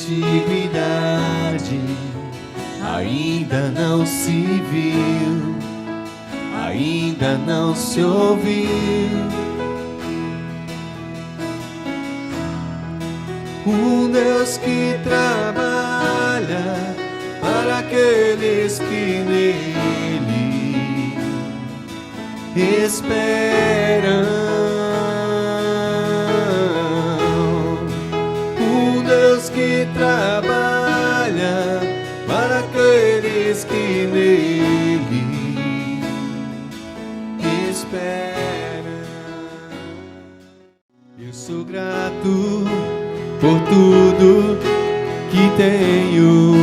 antiguidade ainda não se viu, ainda não se ouviu. Um Deus que trabalha para aqueles que nele esperam. Um Deus que trabalha para aqueles que nele esperam. Eu sou grato por tudo que tenho,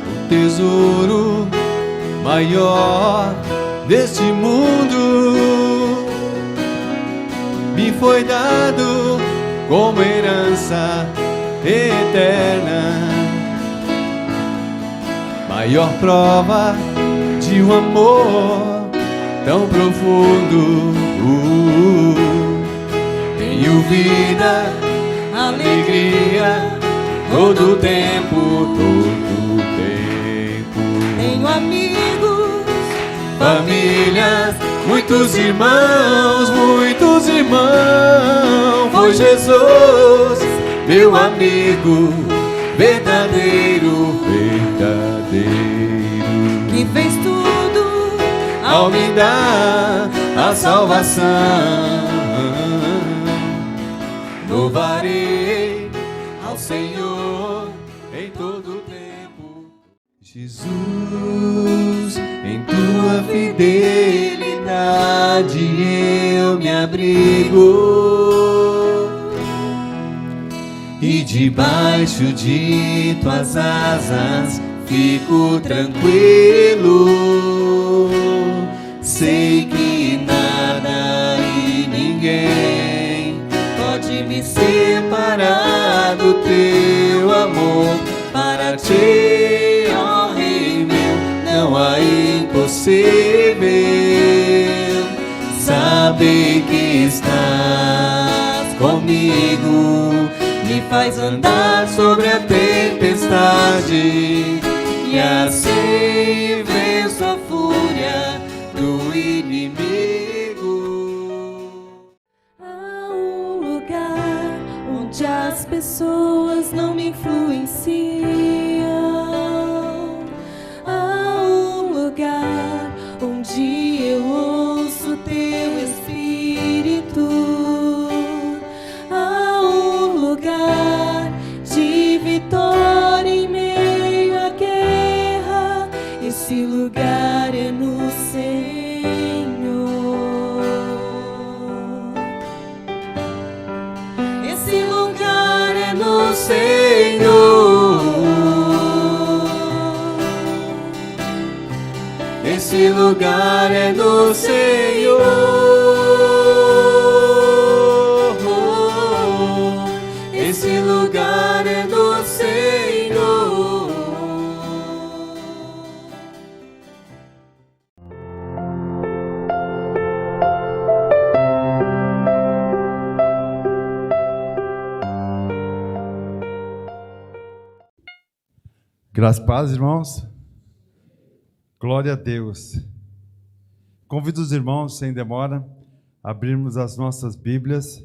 o tesouro maior deste mundo me foi dado como herança eterna, maior prova de um amor tão profundo. Tenho vida, alegria, todo tempo, todo tempo. Tenho amigos, famílias, muitos irmãos, muitos irmãos. Foi Jesus, meu amigo, verdadeiro, verdadeiro, que fez tudo ao me dar a salvação. Louvarei ao Senhor em todo o tempo. Jesus, em tua fidelidade eu me abrigo, e debaixo de tuas asas fico tranquilo. Sei que nada e ninguém pode me separar do teu amor. Para ti, ó Rei meu, não há impossível. Saber que estás comigo me faz andar sobre a tempestade, e assim venço a fúria do inimigo. onde as pessoas não me influenciam. Há um lugar onde eu ouço teu Espírito. Há um lugar de vitória em meio à guerra. Esse lugar é no Senhor. Esse lugar é no Senhor. Esse lugar é no Senhor. Esse lugar é no Senhor. Graças e paz, irmãos. Glória a Deus. Convido os irmãos, sem demora, a abrirmos as nossas Bíblias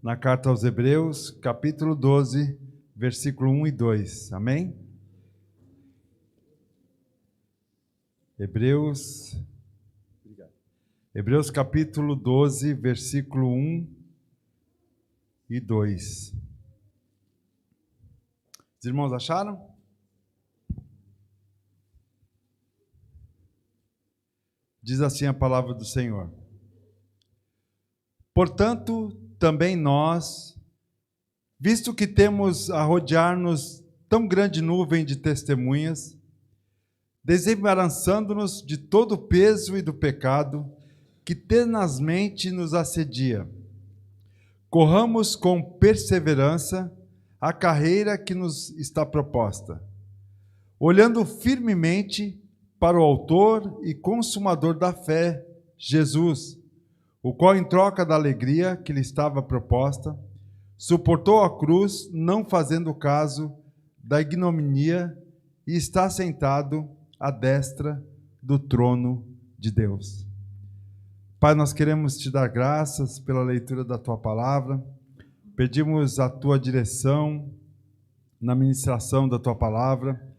na carta aos Hebreus, capítulo 12, versículo 1 e 2. Amém? Hebreus capítulo 12, versículo 1 e 2. Os irmãos acharam? Diz assim a palavra do Senhor. Portanto, também nós, visto que temos a rodear-nos tão grande nuvem de testemunhas, desembaraçando-nos de todo o peso e do pecado que tenazmente nos assedia, corramos com perseverança a carreira que nos está proposta, olhando firmemente para o autor e consumador da fé, Jesus, o qual, em troca da alegria que lhe estava proposta, suportou a cruz, não fazendo caso da ignominia, e está sentado à destra do trono de Deus. Pai, nós queremos te dar graças pela leitura da tua palavra, pedimos a tua direção na ministração da tua palavra.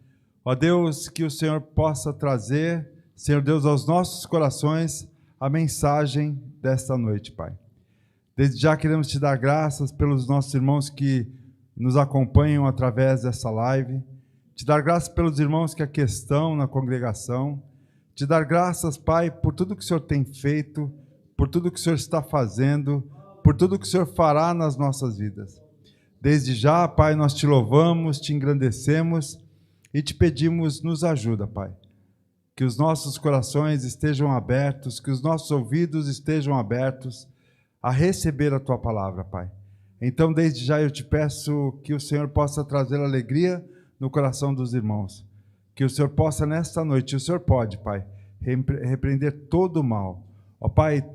Ó Deus, que o Senhor possa trazer, Senhor Deus, aos nossos corações a mensagem desta noite, Pai. Desde já queremos te dar graças pelos nossos irmãos que nos acompanham através dessa live, te dar graças pelos irmãos que aqui estão na congregação, te dar graças, Pai, por tudo que o Senhor tem feito, por tudo que o Senhor está fazendo, por tudo que o Senhor fará nas nossas vidas. Desde já, Pai, nós te louvamos, te engrandecemos e te pedimos, nos ajuda, Pai. Que os nossos corações estejam abertos, que os nossos ouvidos estejam abertos a receber a tua palavra, Pai. Então, desde já eu te peço que o Senhor possa trazer alegria no coração dos irmãos. Que o Senhor possa, nesta noite, o Senhor pode, Pai, repreender todo o mal. Ó Pai,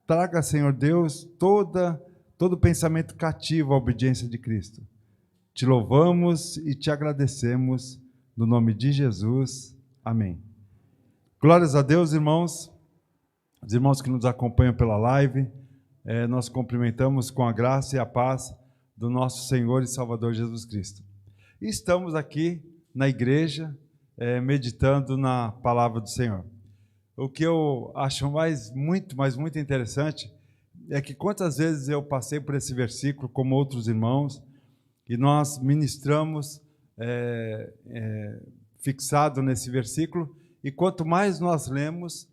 traga, Senhor Deus, todo pensamento cativo à obediência de Cristo. Te louvamos e te agradecemos, no nome de Jesus. Amém. Glórias a Deus, irmãos. Os irmãos que nos acompanham pela live, nós cumprimentamos com a graça e a paz do nosso Senhor e Salvador Jesus Cristo. E estamos aqui na igreja, meditando na palavra do Senhor. O que eu acho muito interessante é que quantas vezes eu passei por esse versículo, como outros irmãos, e nós ministramos fixado nesse versículo, e quanto mais nós lemos,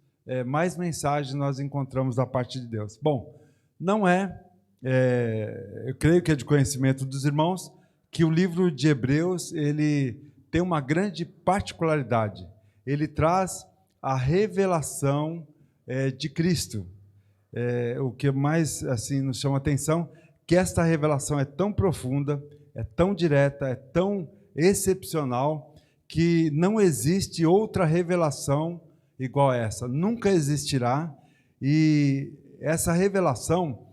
mais mensagens nós encontramos da parte de Deus. Bom, não eu creio que é de conhecimento dos irmãos, que o livro de Hebreus, ele tem uma grande particularidade. Ele traz a revelação de Cristo. O que mais assim nos chama a atenção, que esta revelação é tão profunda, é tão direta, é tão excepcional, que não existe outra revelação igual a essa. Nunca existirá. E essa revelação,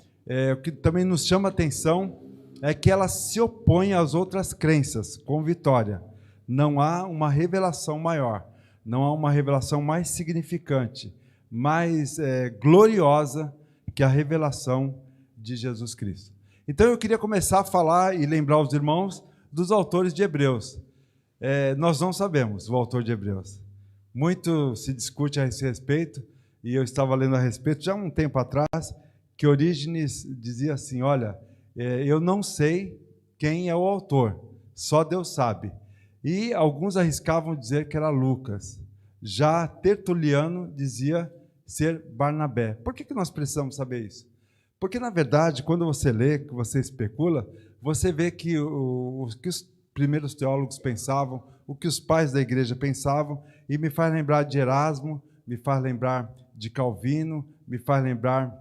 o que também nos chama a atenção, é que ela se opõe às outras crenças, com vitória. Não há uma revelação maior, não há uma revelação mais significante, mais gloriosa que a revelação de Jesus Cristo. Então eu queria começar a falar e lembrar os irmãos dos autores de Hebreus. Nós não sabemos o autor de Hebreus. Muito se discute a esse respeito, e eu estava lendo a respeito já há um tempo atrás, que Orígenes dizia assim, olha, eu não sei quem é o autor, só Deus sabe. E alguns arriscavam dizer que era Lucas. Já Tertuliano dizia ser Barnabé. Por que nós precisamos saber isso? Porque, na verdade, quando você lê, que você especula, você vê que o que os primeiros teólogos pensavam, o que os pais da igreja pensavam, e me faz lembrar de Erasmo, me faz lembrar de Calvino, me faz lembrar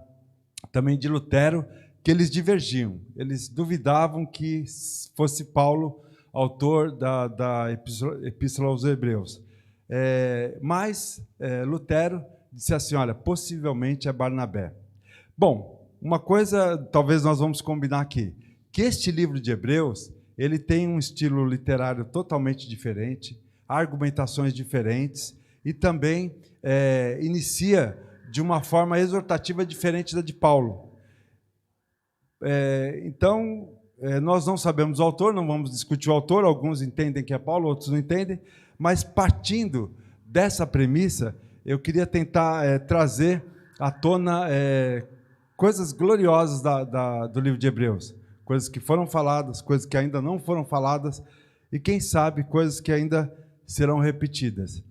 também de Lutero, que eles divergiam. Eles duvidavam que fosse Paulo autor da Epístola aos Hebreus. Mas Lutero disse assim, olha, possivelmente é Barnabé. Bom, uma coisa talvez nós vamos combinar aqui, que este livro de Hebreus, ele tem um estilo literário totalmente diferente, argumentações diferentes, e também inicia de uma forma exortativa diferente da de Paulo. Então, nós não sabemos o autor, não vamos discutir o autor, alguns entendem que é Paulo, outros não entendem, mas partindo dessa premissa, eu queria tentar trazer à tona coisas gloriosas do livro de Hebreus, coisas que foram faladas, coisas que ainda não foram faladas, e quem sabe coisas que ainda serão repetidas.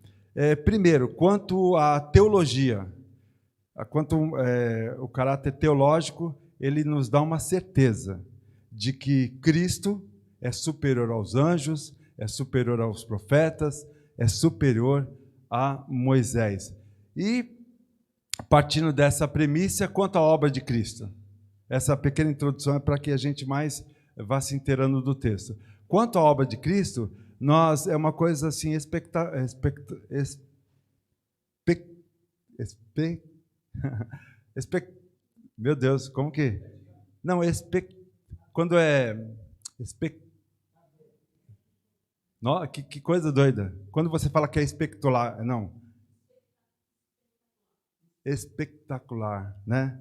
Primeiro, quanto à teologia, quanto o caráter teológico, ele nos dá uma certeza de que Cristo é superior aos anjos, é superior aos profetas, é superior a Moisés. E, partindo dessa premissa, quanto à obra de Cristo. Essa pequena introdução é para que a gente mais vá se inteirando do texto. Quanto à obra de Cristo, é uma coisa assim, Meu Deus, como que? Não, quando é... Que coisa doida. Quando você fala que é espectacular, não. Espetacular, né?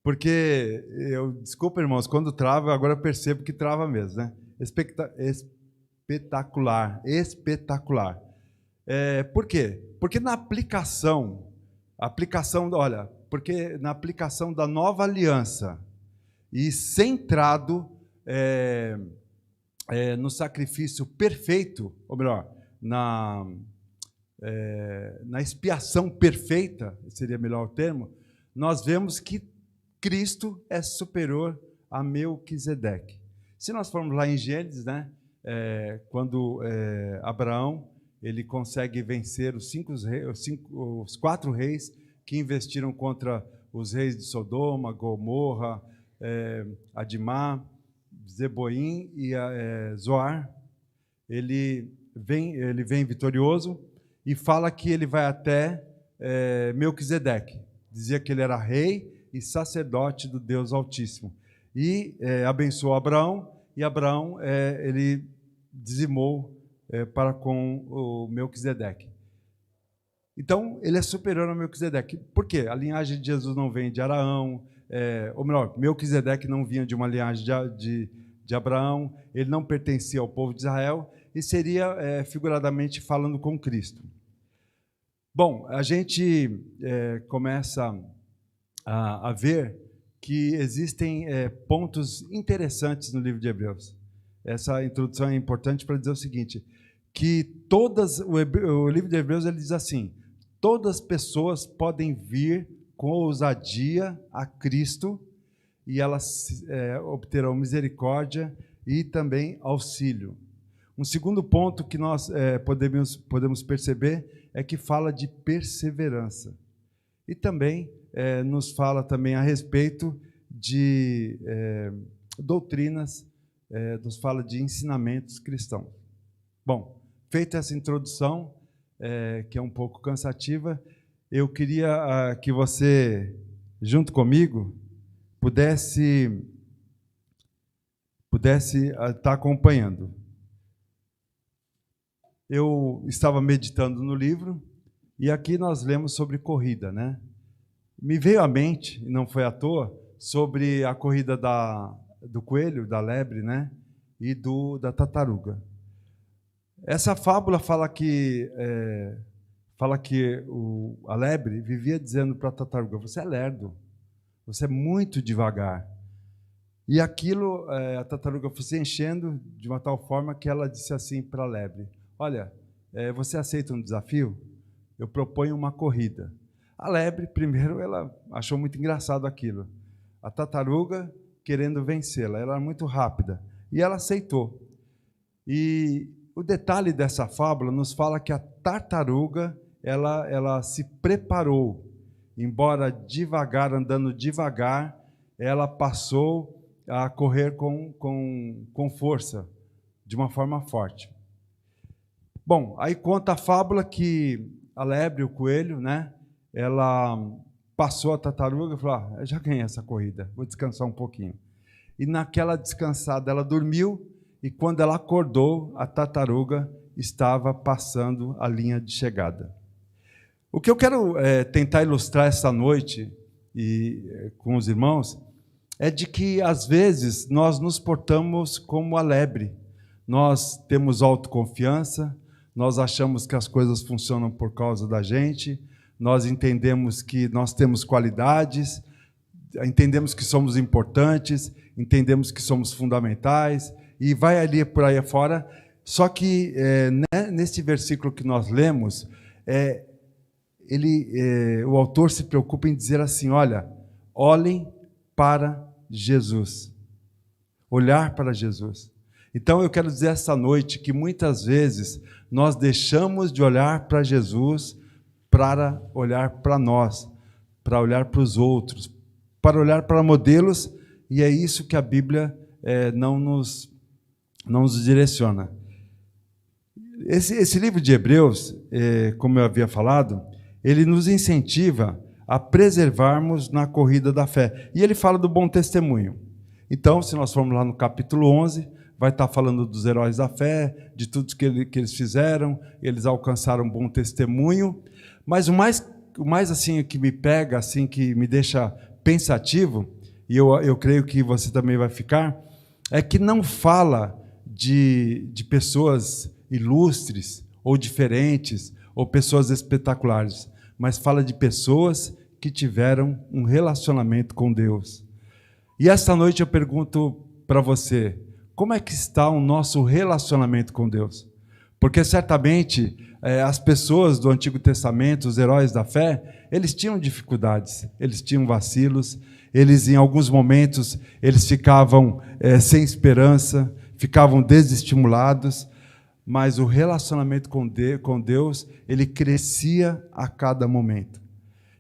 Porque, desculpa, irmãos, quando trava, agora eu percebo que trava mesmo, né? Espetacular. Por quê? Porque na aplicação, olha, porque na aplicação da nova aliança e centrado no sacrifício perfeito, ou melhor, na expiação perfeita, seria melhor o termo, nós vemos que Cristo é superior a Melquisedeque. Se nós formos lá em Gênesis, né, quando Abraão ele consegue vencer os 4 reis que investiram contra os reis de Sodoma, Gomorra, Adimá, Zeboim e Zoar, ele vem vitorioso e fala que ele vai até Melquisedeque. Dizia que ele era rei e sacerdote do Deus Altíssimo. E abençoou Abraão, e Abraão ele dizimou para com o Melquisedeque. Então, ele é superior ao Melquisedeque. Por quê? A linhagem de Jesus não vem de Araão, ou melhor, Melquisedeque não vinha de uma linhagem de Abraão, ele não pertencia ao povo de Israel, e seria, figuradamente, falando com Cristo. Bom, a gente começa a ver que existem pontos interessantes no livro de Hebreus. Essa introdução é importante para dizer o seguinte, que o livro de Hebreus ele diz assim, todas as pessoas podem vir com ousadia a Cristo e elas obterão misericórdia e também auxílio. Um segundo ponto que nós podemos perceber é que fala de perseverança. E também nos fala também a respeito de doutrinas, nos fala de ensinamentos cristãos. Bom, feita essa introdução, que é um pouco cansativa, eu queria que você, junto comigo, pudesse estar acompanhando. Eu estava meditando no livro e aqui nós lemos sobre corrida, né? Me veio à mente, e não foi à toa, sobre a corrida do coelho, da lebre, né? E da tartaruga. Essa fábula fala que a lebre vivia dizendo para a tartaruga, você é lerdo, você é muito devagar. E aquilo, a tartaruga foi se enchendo de uma tal forma que ela disse assim para a lebre, olha, você aceita um desafio? Eu proponho uma corrida. A lebre, primeiro, ela achou muito engraçado aquilo. A tartaruga querendo vencê-la, ela era muito rápida. E ela aceitou. E o detalhe dessa fábula nos fala que a tartaruga, ela se preparou. Embora devagar, andando devagar, ela passou a correr com força, de uma forma forte. Bom, aí conta a fábula que a lebre, o coelho, né? Ela passou a tartaruga e falou, já ganhei essa corrida, vou descansar um pouquinho. E naquela descansada ela dormiu e quando ela acordou, a tartaruga estava passando a linha de chegada. O que eu quero tentar ilustrar essa noite com os irmãos é de que, às vezes, nós nos portamos como a lebre. Nós temos autoconfiança, nós achamos que as coisas funcionam por causa da gente, nós entendemos que nós temos qualidades, entendemos que somos importantes, entendemos que somos fundamentais, e vai ali por aí afora. Só que, nesse versículo que nós lemos, o autor se preocupa em dizer assim, olha, olhem para Jesus. Olhar para Jesus. Então, eu quero dizer essa noite que muitas vezes nós deixamos de olhar para Jesus para olhar para nós, para olhar para os outros, para olhar para modelos, e é isso que a Bíblia não nos direciona. Esse livro de Hebreus, como eu havia falado, ele nos incentiva a preservarmos na corrida da fé. E ele fala do bom testemunho. Então, se nós formos lá no capítulo 11, vai estar falando dos heróis da fé, de tudo que eles fizeram, eles alcançaram bom testemunho. Mas o mais assim que me pega, assim que me deixa pensativo, e eu creio que você também vai ficar, é que não fala de pessoas ilustres, ou diferentes, ou pessoas espetaculares, mas fala de pessoas que tiveram um relacionamento com Deus. E esta noite eu pergunto para você, como é que está o nosso relacionamento com Deus? Porque certamente as pessoas do Antigo Testamento, os heróis da fé, eles tinham dificuldades, eles tinham vacilos, eles em alguns momentos eles ficavam sem esperança, ficavam desestimulados, mas o relacionamento com Deus, ele crescia a cada momento.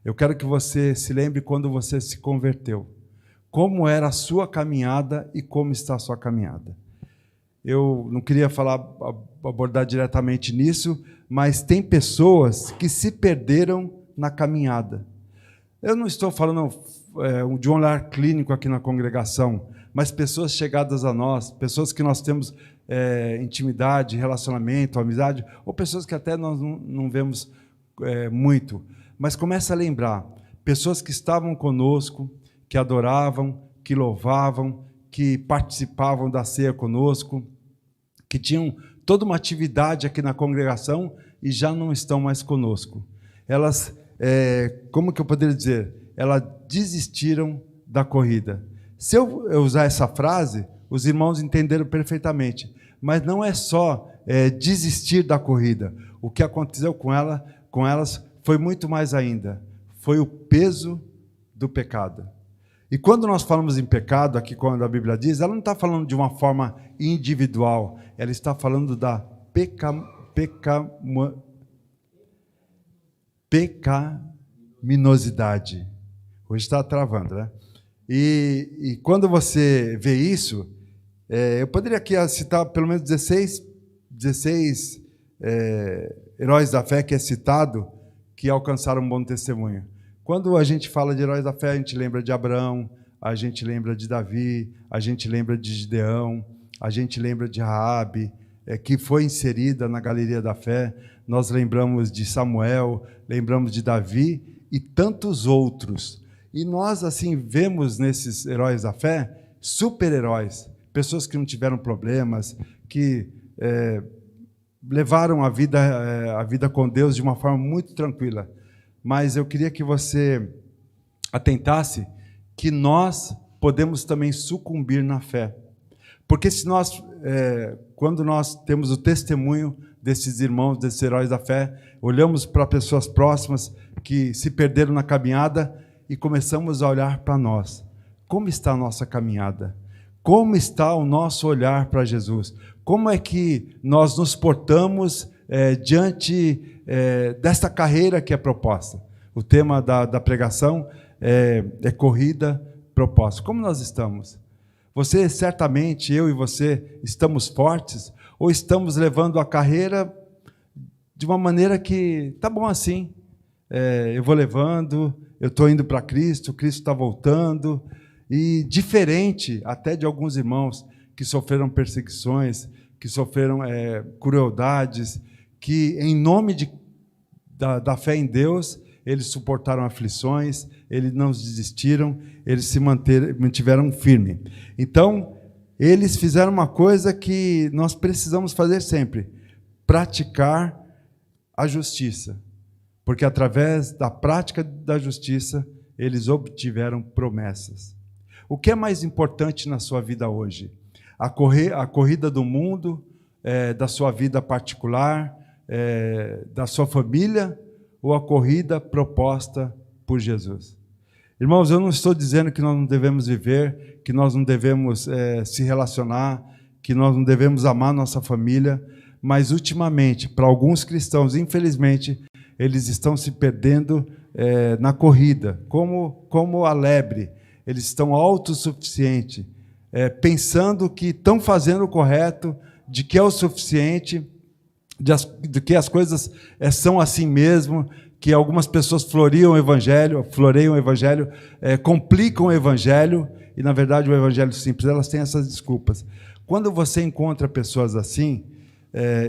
Eu quero que você se lembre quando você se converteu. Como era a sua caminhada e como está a sua caminhada. Eu não queria abordar diretamente nisso, mas tem pessoas que se perderam na caminhada. Eu não estou falando de um olhar clínico aqui na congregação, mas pessoas chegadas a nós, pessoas que nós temos intimidade, relacionamento, amizade, ou pessoas que até nós não vemos muito, mas começa a lembrar, pessoas que estavam conosco, que adoravam, que louvavam, que participavam da ceia conosco, que tinham toda uma atividade aqui na congregação e já não estão mais conosco. Elas, como que eu poderia dizer? Elas desistiram da corrida. Se eu usar essa frase, os irmãos entenderam perfeitamente, mas não é só desistir da corrida. O que aconteceu com elas foi muito mais ainda. Foi o peso do pecado. E quando nós falamos em pecado, aqui quando a Bíblia diz, ela não está falando de uma forma individual, ela está falando da pecaminosidade. Hoje está travando, né? E quando você vê isso, eu poderia aqui citar pelo menos 16 heróis da fé que é citado, que alcançaram um bom testemunho. Quando a gente fala de heróis da fé, a gente lembra de Abraão, a gente lembra de Davi, a gente lembra de Gideão, a gente lembra de Raabe, que foi inserida na galeria da fé. Nós lembramos de Samuel, lembramos de Davi e tantos outros. E nós, assim, vemos nesses heróis da fé super-heróis, pessoas que não tiveram problemas, que levaram a vida com Deus de uma forma muito tranquila. Mas eu queria que você atentasse que nós podemos também sucumbir na fé. Porque se nós, quando nós temos o testemunho desses irmãos, desses heróis da fé, olhamos para pessoas próximas que se perderam na caminhada e começamos a olhar para nós. Como está a nossa caminhada? Como está o nosso olhar para Jesus? Como é que nós nos portamos diante desta carreira que é proposta? O tema da pregação é corrida proposta. Como nós estamos? Você, certamente, eu e você, estamos fortes ou estamos levando a carreira de uma maneira que, tá bom assim, eu vou levando, eu estou indo para Cristo está voltando, e diferente até de alguns irmãos que sofreram perseguições, que sofreram crueldades, que em nome da fé em Deus, eles suportaram aflições, eles não desistiram, eles se mantiveram firmes. Então, eles fizeram uma coisa que nós precisamos fazer sempre, praticar a justiça. Porque através da prática da justiça, eles obtiveram promessas. O que é mais importante na sua vida hoje? A corrida do mundo, da sua vida particular, da sua família, ou a corrida proposta por Jesus? Irmãos, eu não estou dizendo que nós não devemos viver, que nós não devemos se relacionar, que nós não devemos amar nossa família, mas ultimamente, para alguns cristãos, infelizmente, eles estão se perdendo na corrida, como a lebre. Eles estão autossuficientes, pensando que estão fazendo o correto, de que é o suficiente, de que as coisas são assim mesmo, que algumas pessoas floreiam o evangelho, complicam o evangelho, e na verdade o evangelho simples, elas têm essas desculpas. Quando você encontra pessoas assim,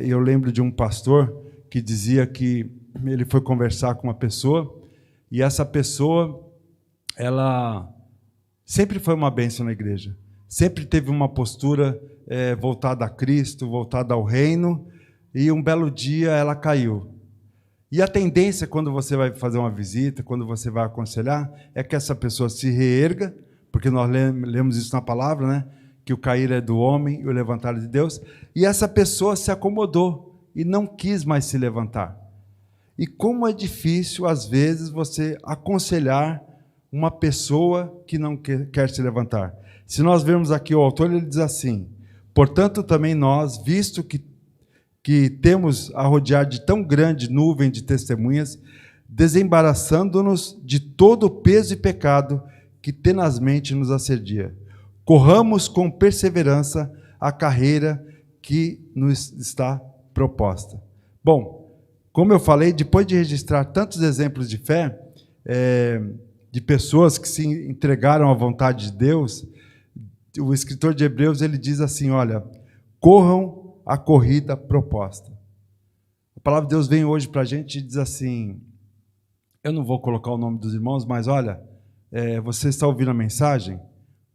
eu lembro de um pastor que dizia que ele foi conversar com uma pessoa, e essa pessoa, ela sempre foi uma bênção na igreja, sempre teve uma postura voltada a Cristo, voltada ao reino, e um belo dia ela caiu. E a tendência, quando você vai fazer uma visita, quando você vai aconselhar, é que essa pessoa se reerga, porque nós lemos isso na palavra, né? Que o cair é do homem e o levantar é de Deus, e essa pessoa se acomodou e não quis mais se levantar. E como é difícil, às vezes, você aconselhar uma pessoa que não quer se levantar. Se nós vermos aqui o autor, ele diz assim: portanto, também nós, visto que temos a rodear de tão grande nuvem de testemunhas, desembaraçando-nos de todo o peso e pecado que tenazmente nos assedia. Corramos com perseverança a carreira que nos está proposta. Bom, como eu falei, depois de registrar tantos exemplos de fé, de pessoas que se entregaram à vontade de Deus, o escritor de Hebreus, ele diz assim, olha, corram a corrida proposta. A palavra de Deus vem hoje para a gente e diz assim, eu não vou colocar o nome dos irmãos, mas olha, você está ouvindo a mensagem?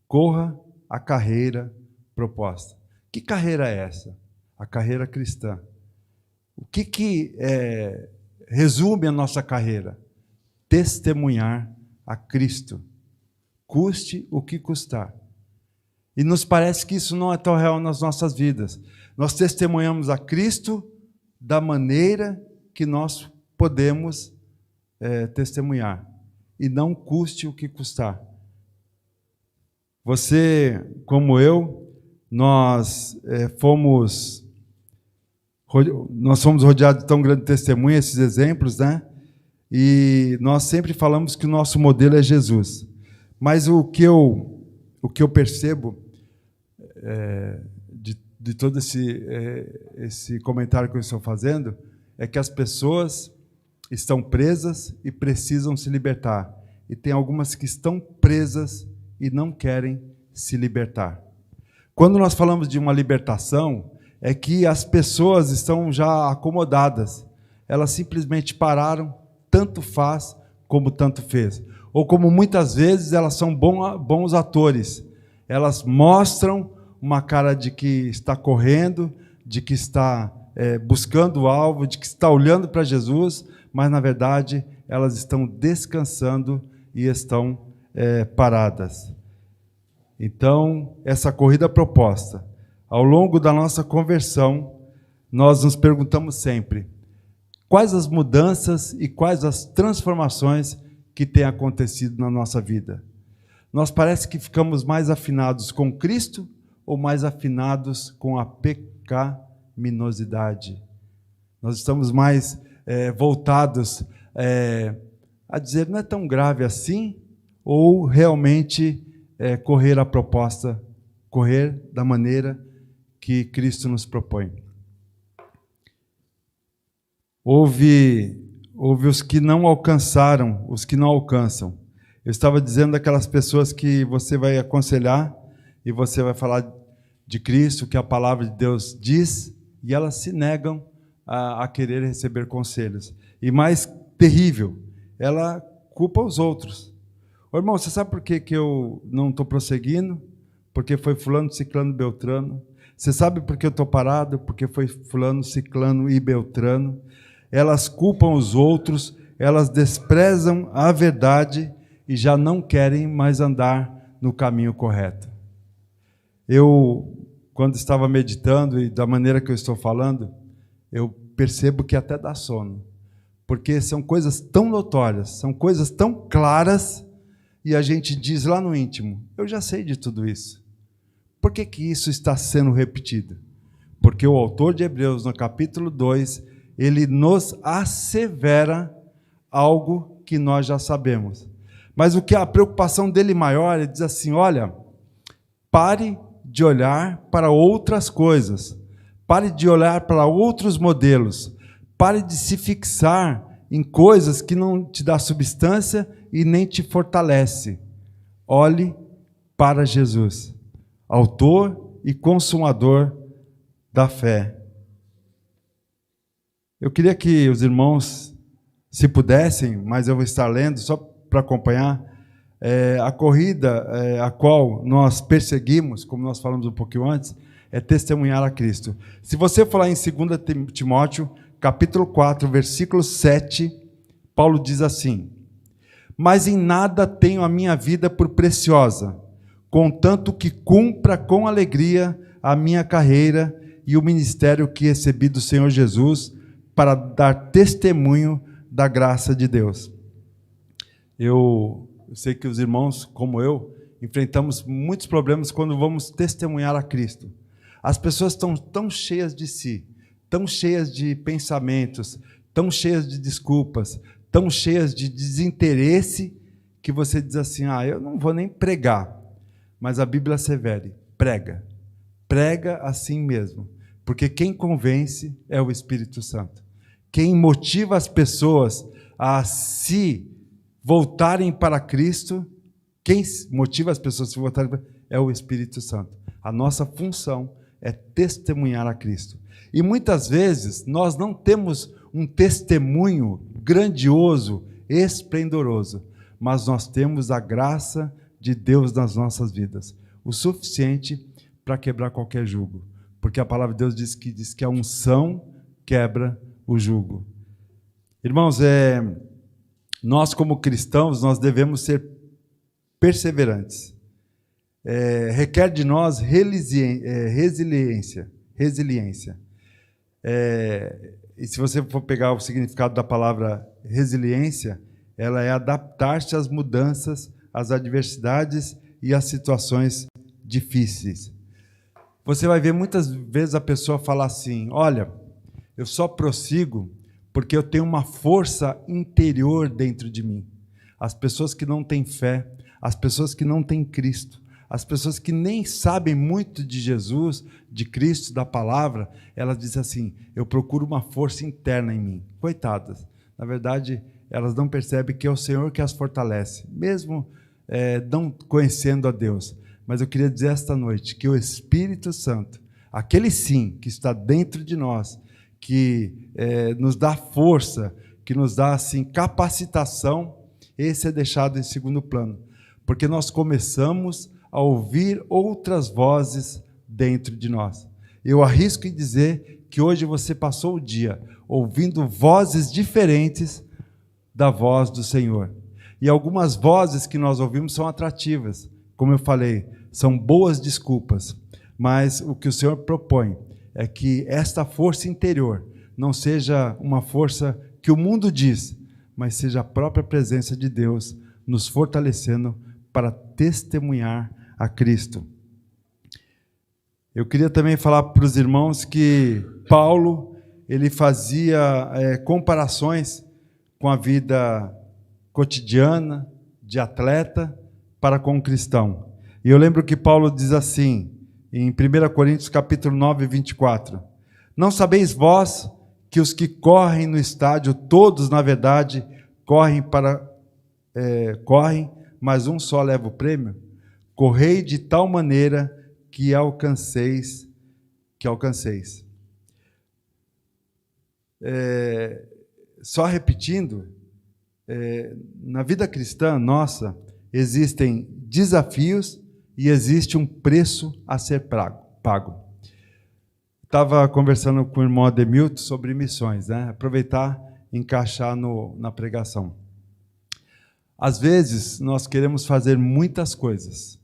Corra a carreira proposta. Que carreira é essa? A carreira cristã. O que resume a nossa carreira? Testemunhar a Cristo, custe o que custar. E nos parece que isso não é tão real nas nossas vidas. Nós testemunhamos a Cristo da maneira que nós podemos testemunhar, e não custe o que custar. Você, como eu, nós fomos rodeados de tão grande testemunho, esses exemplos, né? E nós sempre falamos que o nosso modelo é Jesus. Mas o que eu percebo de todo esse comentário que eu estou fazendo é que as pessoas estão presas e precisam se libertar. E tem algumas que estão presas e não querem se libertar. Quando nós falamos de uma libertação, é que as pessoas estão já acomodadas. Elas simplesmente pararam, tanto faz como tanto fez. Ou como muitas vezes elas são bons atores. Elas mostram uma cara de que está correndo, de que está buscando o alvo, de que está olhando para Jesus, mas na verdade elas estão descansando e estão paradas. Então, essa corrida proposta, ao longo da nossa conversão, nós nos perguntamos sempre, quais as mudanças e quais as transformações que têm acontecido na nossa vida? Nós parece que ficamos mais afinados com Cristo ou mais afinados com a pecaminosidade? Nós estamos mais voltados a dizer, não é tão grave assim, ou realmente correr a proposta, correr da maneira que Cristo nos propõe. Houve os que não alcançaram, os que não alcançam. Eu estava dizendo daquelas pessoas que você vai aconselhar e você vai falar de Cristo, que a palavra de Deus diz, e elas se negam a querer receber conselhos. E mais terrível, ela culpa os outros. Ô, irmão, você sabe por que eu não estou prosseguindo? Porque foi fulano, ciclano, beltrano. Você sabe por que eu estou parado? Porque foi fulano, ciclano e beltrano. Elas culpam os outros, elas desprezam a verdade e já não querem mais andar no caminho correto. Eu, quando estava meditando e da maneira que eu estou falando, eu percebo que até dá sono. Porque são coisas tão notórias, são coisas tão claras, e a gente diz lá no íntimo, eu já sei de tudo isso. Por que isso está sendo repetido? Porque o autor de Hebreus, no capítulo 2, ele nos assevera algo que nós já sabemos. Mas o que a preocupação dele maior, ele diz assim, olha, pare de olhar para outras coisas, pare de olhar para outros modelos, pare de se fixar em coisas que não te dá substância e nem te fortalece. Olhe para Jesus, autor e consumador da fé. Eu queria que os irmãos, se pudessem, mas eu vou estar lendo só para acompanhar, a corrida a qual nós perseguimos, como nós falamos um pouquinho antes, é testemunhar a Cristo. Se você falar em 2 Timóteo, capítulo 4, versículo 7, Paulo diz assim: mas em nada tenho a minha vida por preciosa, contanto que cumpra com alegria a minha carreira e o ministério que recebi do Senhor Jesus, para dar testemunho da graça de Deus. Eu sei que os irmãos, como eu, enfrentamos muitos problemas quando vamos testemunhar a Cristo. As pessoas estão tão cheias de si, tão cheias de pensamentos, tão cheias de desculpas, tão cheias de desinteresse, que você diz assim: eu não vou nem pregar. Mas a Bíblia severa: prega assim mesmo, porque quem convence é o Espírito Santo. Quem motiva as pessoas a se voltarem para Cristo, quem motiva as pessoas a se voltarem para Cristo é o Espírito Santo. A nossa função é testemunhar a Cristo. E muitas vezes nós não temos um testemunho grandioso, esplendoroso, mas nós temos a graça de Deus nas nossas vidas, o suficiente para quebrar qualquer jugo, porque a palavra de Deus diz que a unção quebra o jugo. Irmãos, nós como cristãos, nós devemos ser perseverantes. Requer de nós resiliência. E se você for pegar o significado da palavra resiliência, ela é adaptar-se às mudanças, às adversidades e às situações difíceis. Você vai ver muitas vezes a pessoa falar assim: olha, eu só prossigo porque eu tenho uma força interior dentro de mim. As pessoas que não têm fé, as pessoas que não têm Cristo, as pessoas que nem sabem muito de Jesus, de Cristo, da palavra, elas dizem assim: eu procuro uma força interna em mim. Coitadas, na verdade, elas não percebem que é o Senhor que as fortalece, mesmo não conhecendo a Deus. Mas eu queria dizer esta noite que o Espírito Santo, aquele sim que está dentro de nós, que nos dá força, que nos dá assim capacitação, esse é deixado em segundo plano, porque nós começamos a ouvir outras vozes dentro de nós. Eu arrisco em dizer que hoje você passou o dia ouvindo vozes diferentes da voz do Senhor. E algumas vozes que nós ouvimos são atrativas, como eu falei, são boas desculpas, mas o que o Senhor propõe é que esta força interior não seja uma força que o mundo diz, mas seja a própria presença de Deus nos fortalecendo para testemunhar a Cristo. Eu queria também falar para os irmãos que Paulo, ele fazia comparações com a vida cotidiana de atleta para com o cristão. E eu lembro que Paulo diz assim, em 1 Coríntios capítulo 9, 24, não sabeis vós que os que correm no estádio, todos na verdade correm, mas um só leva o prêmio? Correi de tal maneira que alcanceis. Só repetindo, na vida cristã nossa, existem desafios e existe um preço a ser pago. Estava conversando com o irmão Ademilton sobre missões, né? Aproveitar e encaixar na pregação. Às vezes, nós queremos fazer muitas coisas,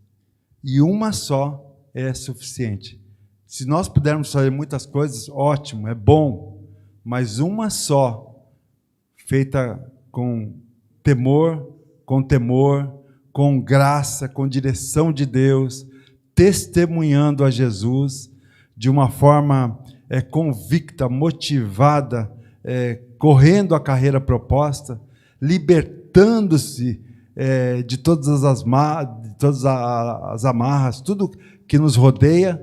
e uma só é suficiente. Se nós pudermos fazer muitas coisas, ótimo, é bom, mas uma só, feita com temor, com graça, com direção de Deus, testemunhando a Jesus de uma forma convicta, motivada, correndo a carreira proposta, libertando-se de todas as amarras, tudo que nos rodeia,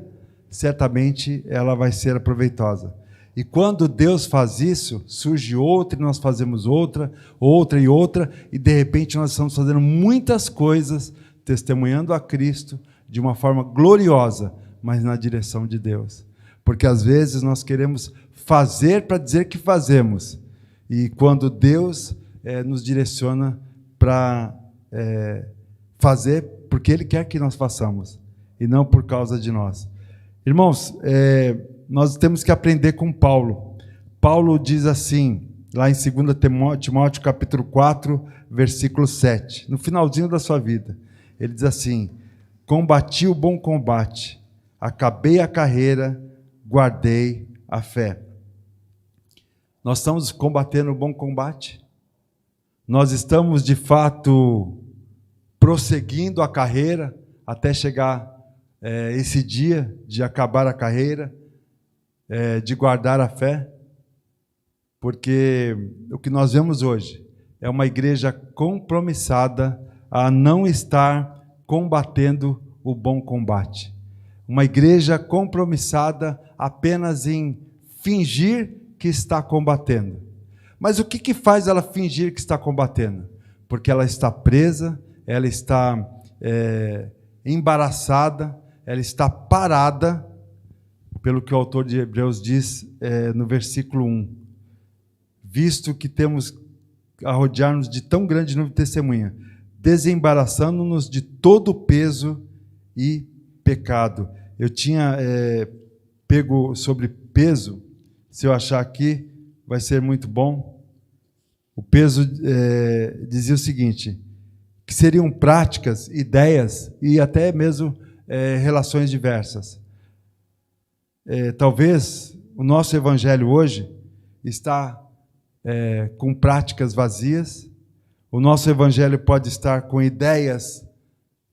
certamente ela vai ser proveitosa. E quando Deus faz isso, surge outra e nós fazemos outra, outra e outra, e de repente nós estamos fazendo muitas coisas, testemunhando a Cristo de uma forma gloriosa, mas na direção de Deus. Porque às vezes nós queremos fazer para dizer que fazemos, e quando Deus nos direciona para fazer porque Ele quer que nós façamos, e não por causa de nós. Irmãos, nós temos que aprender com Paulo. Paulo diz assim, lá em 2 Timóteo capítulo 4, versículo 7, no finalzinho da sua vida, ele diz assim: combati o bom combate, acabei a carreira, guardei a fé. Nós estamos combatendo o bom combate? Nós estamos, de fato, prosseguindo a carreira até chegar esse dia de acabar a carreira, de guardar a fé? Porque o que nós vemos hoje é uma igreja compromissada a não estar combatendo o bom combate. Uma igreja compromissada apenas em fingir que está combatendo. Mas o que faz ela fingir que está combatendo? Porque ela está presa, ela está embaraçada, ela está parada, pelo que o autor de Hebreus diz no versículo 1. Visto que temos a rodear-nos de tão grande número de testemunha, desembaraçando-nos de todo o peso e pecado. Eu tinha pego sobre peso, se eu achar aqui, vai ser muito bom. O peso dizia o seguinte, que seriam práticas, ideias e até mesmo relações diversas. Talvez o nosso evangelho hoje está com práticas vazias, o nosso evangelho pode estar com ideias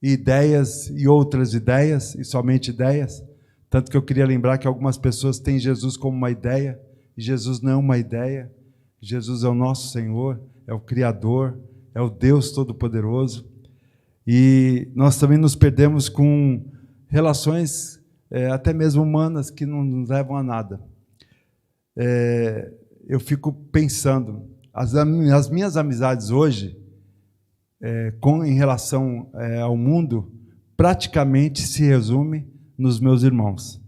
e outras ideias, e somente ideias, tanto que eu queria lembrar que algumas pessoas têm Jesus como uma ideia, e Jesus não é uma ideia. Jesus é o nosso Senhor, é o Criador, é o Deus Todo-Poderoso, e nós também nos perdemos com relações até mesmo humanas que não nos levam a nada. Eu fico pensando, as minhas amizades hoje, em relação ao mundo, praticamente se resume nos meus irmãos.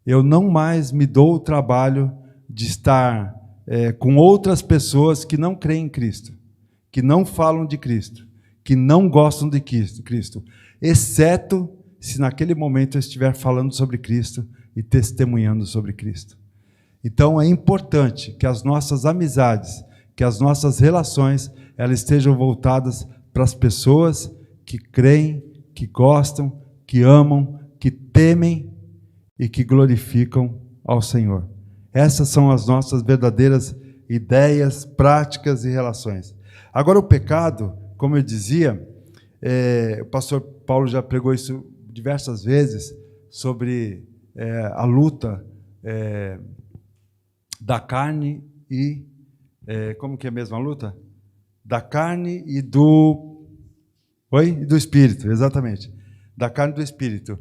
Eu não mais me dou o trabalho de estar com outras pessoas que não creem em Cristo, que não falam de Cristo, que não gostam de Cristo, exceto se naquele momento eu estiver falando sobre Cristo e testemunhando sobre Cristo. Então é importante que as nossas amizades, que as nossas relações, elas estejam voltadas para as pessoas que creem, que gostam, que amam, que temem e que glorificam ao Senhor. Essas são as nossas verdadeiras ideias, práticas e relações. Agora o pecado, como eu dizia, o pastor Paulo já pregou isso diversas vezes, sobre a luta da carne e... como que é a mesma luta? Da carne e do... E do espírito, exatamente. Da carne e do espírito.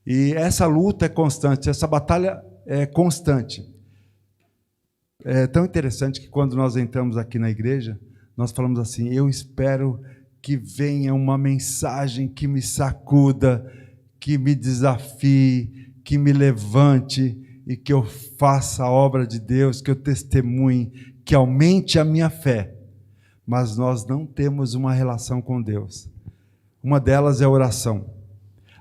E essa luta é constante, essa batalha é constante. É tão interessante que quando nós entramos aqui na igreja, nós falamos assim: eu espero que venha uma mensagem que me sacuda, que me desafie, que me levante e que eu faça a obra de Deus, que eu testemunhe, que aumente a minha fé. Mas nós não temos uma relação com Deus. Uma delas é a oração.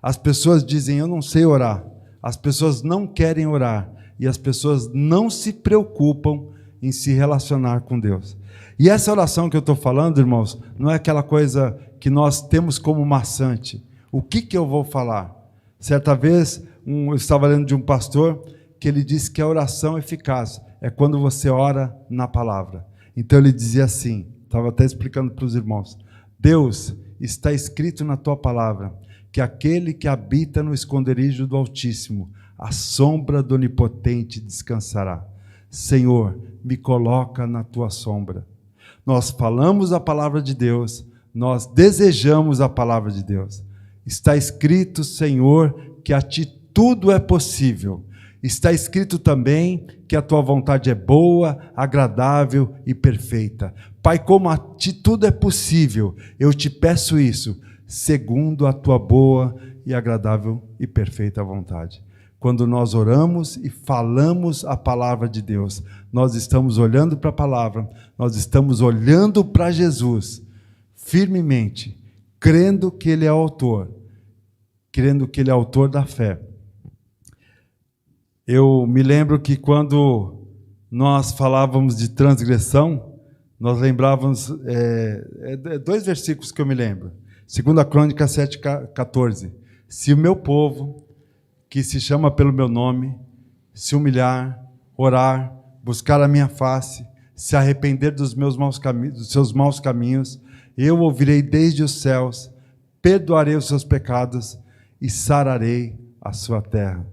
As pessoas dizem: eu não sei orar. As pessoas não querem orar. E as pessoas não se preocupam em se relacionar com Deus. E essa oração que eu estou falando, irmãos, não é aquela coisa que nós temos como maçante. O que eu vou falar? Certa vez, eu estava lendo de um pastor que ele disse que a oração eficaz é quando você ora na palavra. Então ele dizia assim, estava até explicando para os irmãos: Deus, está escrito na tua palavra que aquele que habita no esconderijo do Altíssimo, a sombra do Onipotente descansará. Senhor, me coloca na tua sombra. Nós falamos a palavra de Deus, nós desejamos a palavra de Deus. Está escrito, Senhor, que a ti tudo é possível. Está escrito também que a tua vontade é boa, agradável e perfeita. Pai, como a ti tudo é possível, eu te peço isso, segundo a tua boa e agradável e perfeita vontade. Quando nós oramos e falamos a palavra de Deus, nós estamos olhando para a palavra, nós estamos olhando para Jesus, firmemente, crendo que Ele é autor, crendo que Ele é autor da fé. Eu me lembro que quando nós falávamos de transgressão, nós lembrávamos, dois versículos que eu me lembro. 2 Crônica 7,14. Se o meu povo, que se chama pelo meu nome, se humilhar, orar, buscar a minha face, se arrepender dos seus maus caminhos, eu ouvirei desde os céus, perdoarei os seus pecados e sararei a sua terra.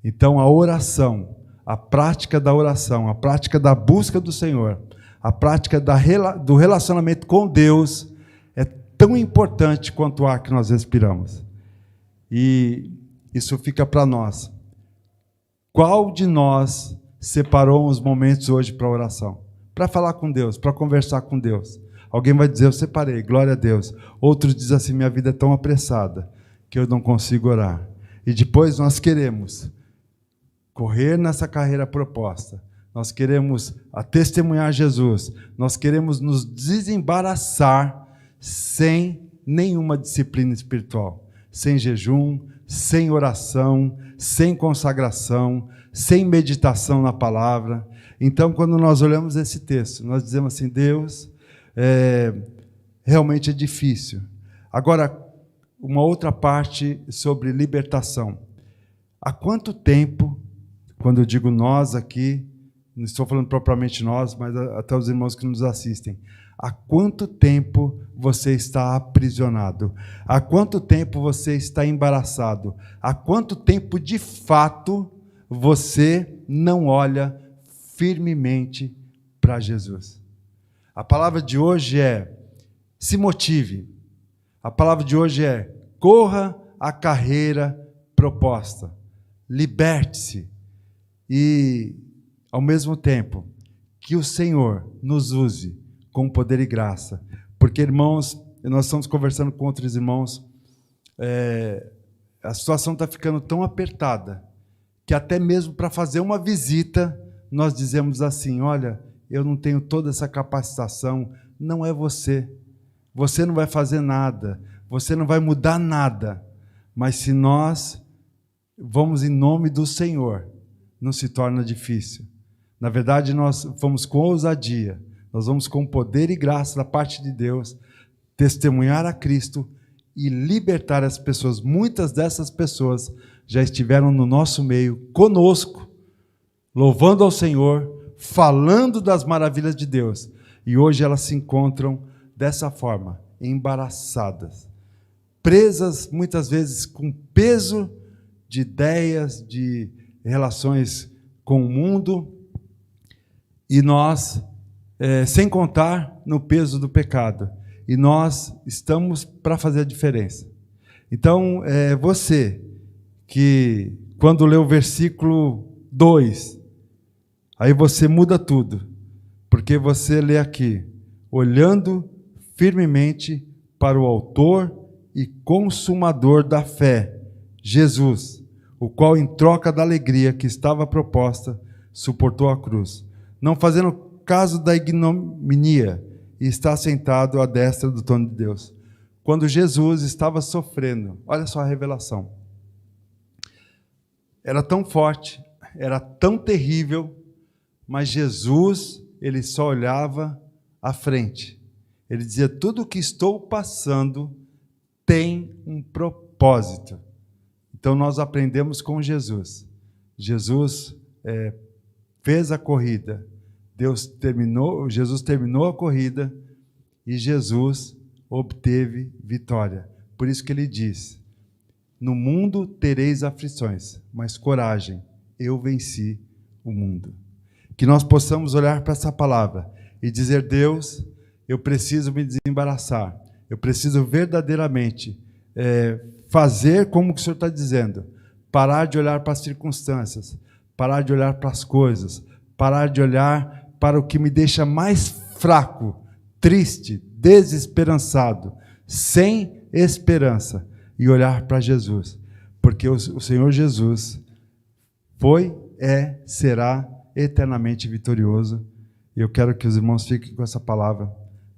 Então a oração, a prática da oração, a prática da busca do Senhor, a prática do relacionamento com Deus é tão importante quanto o ar que nós respiramos. E isso fica para nós. Qual de nós separou uns momentos hoje para oração? Para falar com Deus, para conversar com Deus. Alguém vai dizer, eu separei, glória a Deus. Outros dizem assim, minha vida é tão apressada que eu não consigo orar. E depois nós queremos correr nessa carreira proposta. Nós queremos testemunhar Jesus. Nós queremos nos desembaraçar sem nenhuma disciplina espiritual. Sem jejum, sem oração, sem consagração, sem meditação na palavra. Então, quando nós olhamos esse texto, nós dizemos assim, Deus, realmente é difícil. Agora, uma outra parte sobre libertação. Há quanto tempo, quando eu digo nós aqui, não estou falando propriamente nós, mas até os irmãos que nos assistem, há quanto tempo você está aprisionado? Há quanto tempo você está embaraçado? Há quanto tempo, de fato, você não olha firmemente para Jesus? A palavra de hoje é, se motive. A palavra de hoje é, corra a carreira proposta. Liberte-se. E, ao mesmo tempo, que o Senhor nos use com poder e graça. Porque, irmãos, nós estamos conversando com outros irmãos, a situação está ficando tão apertada, que até mesmo para fazer uma visita, nós dizemos assim, olha, eu não tenho toda essa capacitação, não é você. Você não vai fazer nada, você não vai mudar nada. Mas se nós vamos em nome do Senhor, não se torna difícil. Na verdade, nós vamos com ousadia, nós vamos com poder e graça da parte de Deus, testemunhar a Cristo e libertar as pessoas. Muitas dessas pessoas já estiveram no nosso meio, conosco, louvando ao Senhor, falando das maravilhas de Deus. E hoje elas se encontram dessa forma, embaraçadas, presas muitas vezes com peso de ideias, de relações com o mundo, e nós, sem contar no peso do pecado, e nós estamos para fazer a diferença. Então, você que, quando lê o versículo 2, aí você muda tudo, porque você lê aqui, olhando firmemente para o autor e consumador da fé, Jesus, o qual, em troca da alegria que estava proposta, suportou a cruz, não fazendo caso da ignominia, e está sentado à destra do trono de Deus. Quando Jesus estava sofrendo, olha só a revelação, era tão forte, era tão terrível, mas Jesus, ele só olhava à frente. Ele dizia, tudo o que estou passando tem um propósito. Então nós aprendemos com Jesus. Jesus fez a corrida. Jesus terminou a corrida e Jesus obteve vitória. Por isso que ele diz, no mundo tereis aflições, mas coragem, eu venci o mundo. Que nós possamos olhar para essa palavra e dizer, Deus, eu preciso me desembaraçar, eu preciso verdadeiramente fazer como o Senhor está dizendo, parar de olhar para as circunstâncias, parar de olhar para as coisas, parar de olhar para o que me deixa mais fraco, triste, desesperançado, sem esperança, e olhar para Jesus, porque o Senhor Jesus foi, será eternamente vitorioso, e eu quero que os irmãos fiquem com essa palavra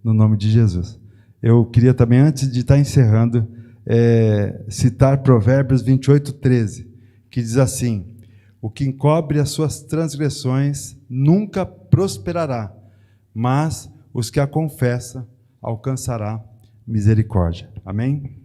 no nome de Jesus. Eu queria também, antes de estar encerrando, citar Provérbios 28:13, que diz assim: o que encobre as suas transgressões nunca prosperará, mas os que a confessam alcançará misericórdia. Amém?